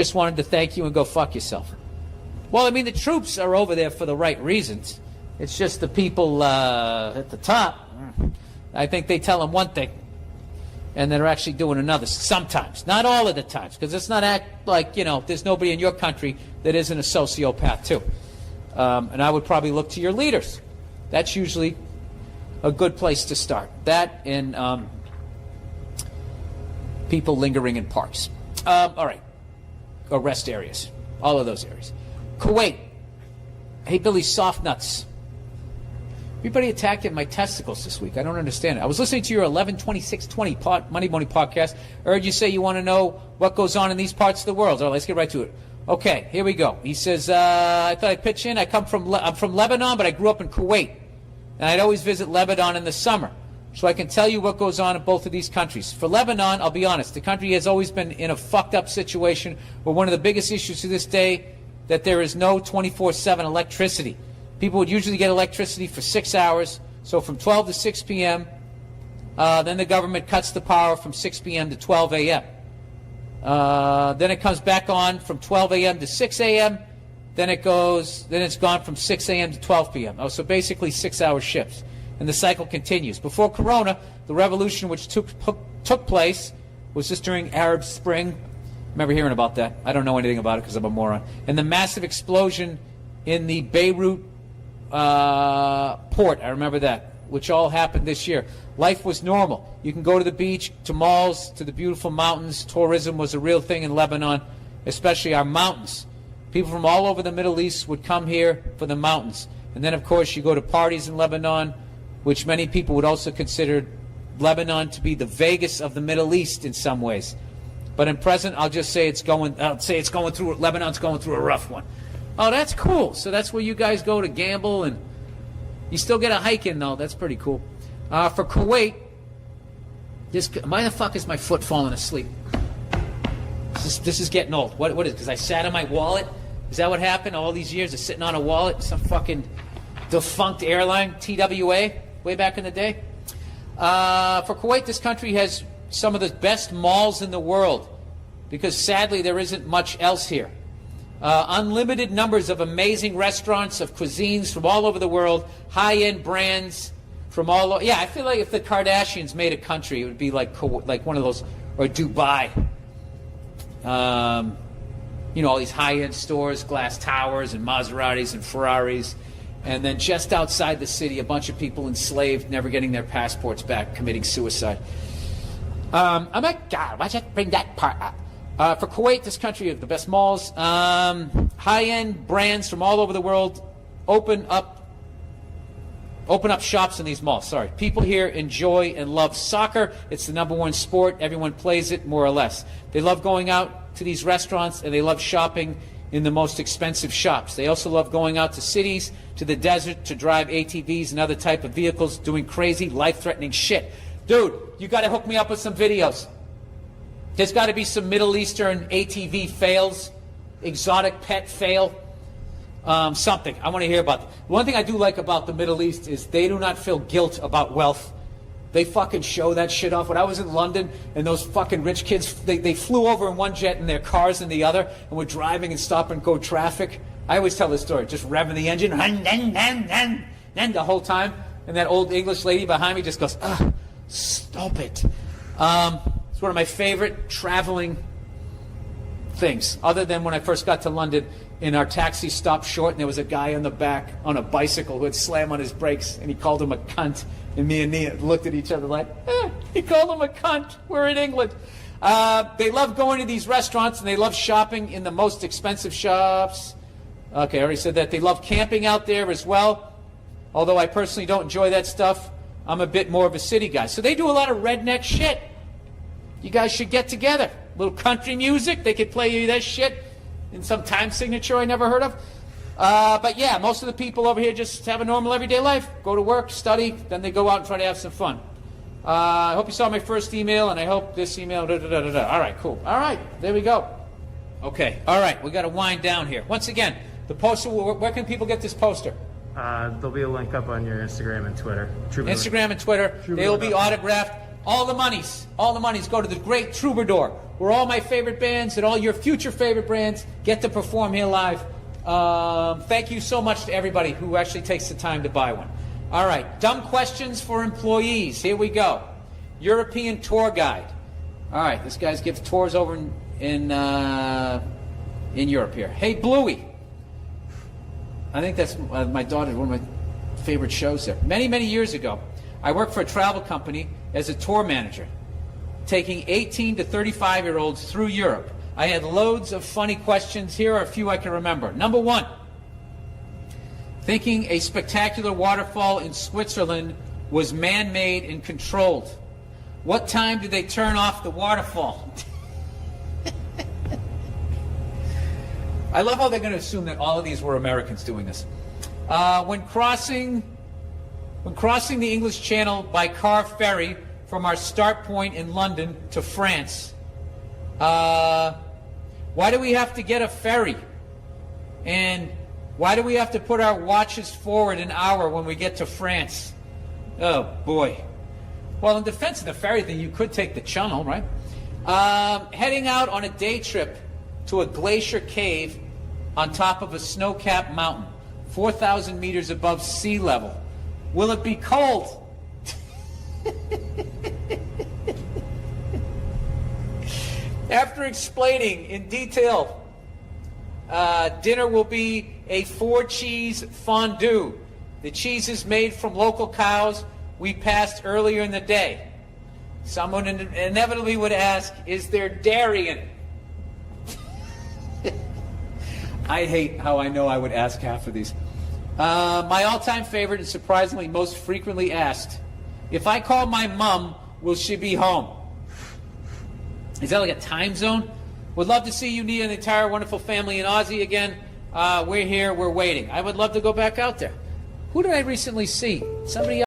just wanted to thank you and go fuck yourself. Well, I mean, the troops are over there for the right reasons. It's just the people at the top, I think they tell them one thing, and they're actually doing another sometimes. Not all of the times, because it's not act like, you know, there's nobody in your country that isn't a sociopath too. And I would probably look to your leaders. That's usually a good place to start. That and people lingering in parks. All right. Or rest areas. All of those areas. Kuwait. Hey, Billy Soft Nuts. Everybody attacked my testicles this week. I don't understand it. I was listening to your 11/26/20 Monday Morning podcast. I heard you say you want to know what goes on in these parts of the world. All right, let's get right to it. Okay, here we go. He says, I thought I'd pitch in. I'm from Lebanon, but I grew up in Kuwait. And I'd always visit Lebanon in the summer. So I can tell you what goes on in both of these countries. For Lebanon, I'll be honest, the country has always been in a fucked up situation where one of the biggest issues to this day that there is no 24/7 electricity. People would usually get electricity for 6 hours, so from 12 to 6 p.m., then the government cuts the power from 6 p.m. to 12 a.m. Then it comes back on from 12 a.m. to 6 a.m., then it's gone from 6 a.m. to 12 p.m. Oh, so basically 6-hour shifts. And the cycle continues. Before Corona, the revolution which took place was just during Arab Spring. Remember hearing about that. I don't know anything about it because I'm a moron. And the massive explosion in the Beirut port, I remember that, which all happened this year. Life was normal. You can go to the beach, to malls, to the beautiful mountains. Tourism was a real thing in Lebanon, especially our mountains. People from all over the Middle East would come here for the mountains. And then, of course, you go to parties in Lebanon, which many people would also consider Lebanon to be the Vegas of the Middle East in some ways. But in present, Lebanon's going through a rough one. Oh, that's cool. So that's where you guys go to gamble, and you still get a hike in, though. That's pretty cool. For Kuwait, why the fuck is my foot falling asleep? This is getting old. What is it? Because I sat on my wallet? Is that what happened all these years of sitting on a wallet? Some fucking defunct airline, TWA, way back in the day. For Kuwait, this country has some of the best malls in the world because sadly there isn't much else here. Unlimited numbers of amazing restaurants, of cuisines from all over the world, high-end brands from all over. Yeah, I feel like if the Kardashians made a country, it would be like one of those, or Dubai. You know, all these high-end stores, glass towers and Maseratis and Ferraris. And then just outside the city, a bunch of people enslaved, never getting their passports back, committing suicide. Oh my God, why'd you bring that part up? For Kuwait, this country of the best malls, high-end brands from all over the world open up shops in these malls. Sorry. People here enjoy and love soccer. It's the #1 sport. Everyone plays it, more or less. They love going out to these restaurants, and they love shopping in the most expensive shops. They also love going out to cities, to the desert, to drive ATVs and other type of vehicles, doing crazy, life-threatening shit. Dude, you got to hook me up with some videos. There's got to be some Middle Eastern ATV fails, exotic pet fail, something. I want to hear about it. One thing I do like about the Middle East is they do not feel guilt about wealth. They fucking show that shit off. When I was in London and those fucking rich kids, they flew over in one jet and their cars in the other and were driving and stop and go traffic. I always tell this story, just revving the engine, the whole time. And that old English lady behind me just goes, stop it. It's one of my favorite traveling things, other than when I first got to London and our taxi stopped short and there was a guy on the back on a bicycle who had slammed on his brakes and he called him a cunt. And me and Nia looked at each other like, he called him a cunt. We're in England. They love going to these restaurants and they love shopping in the most expensive shops. Okay, I already said that. They love camping out there as well. Although I personally don't enjoy that stuff. I'm a bit more of a city guy. So they do a lot of redneck shit. You guys should get together. A little country music. They could play you that shit in some time signature I never heard of. But yeah, most of the people over here just have a normal everyday life. Go to work, study, then they go out and try to have some fun. I hope you saw my first email, and I hope this email, All right, cool. All right, there we go. Okay, all right, we got to wind down here. Once again, the poster, where can people get this poster? There'll be a link up on your Instagram and Twitter. Instagram and Twitter. They will be autographed. All the monies go to the great Troubadour. where all my favorite bands and all your future favorite bands get to perform here live. Thank you so much to everybody who actually takes the time to buy one. All right, dumb questions for employees. Here we go. European tour guide. All right, this guy's gives tours over in Europe here. Hey, Bluey. I think that's my daughter, one of my favorite shows there. Many, many years ago, I worked for a travel company as a tour manager, taking 18 to 35-year-olds through Europe. I had loads of funny questions. Here are a few I can remember. Number one, thinking a spectacular waterfall in Switzerland was man-made and controlled. What time did they turn off the waterfall? I love how they're going to assume that all of these were Americans doing this. When crossing the English Channel by car ferry from our start point in London to France, why do we have to get a ferry? And why do we have to put our watches forward an hour when we get to France? Oh, boy. Well, in defense of the ferry thing, you could take the channel, right? Heading out on a day trip to a glacier cave on top of a snow-capped mountain, 4,000 meters above sea level. Will it be cold? After explaining in detail, dinner will be a 4-cheese fondue. The cheese is made from local cows we passed earlier in the day. Someone inevitably would ask, is there dairy in it? I hate how I know I would ask half of these. My all-time favorite and surprisingly most frequently asked, if I call my mom, will she be home? Is that like a time zone? Would love to see you, Nia, and the entire wonderful family in Aussie again. We're here, we're waiting. I would love to go back out there. Who did I recently see? Somebody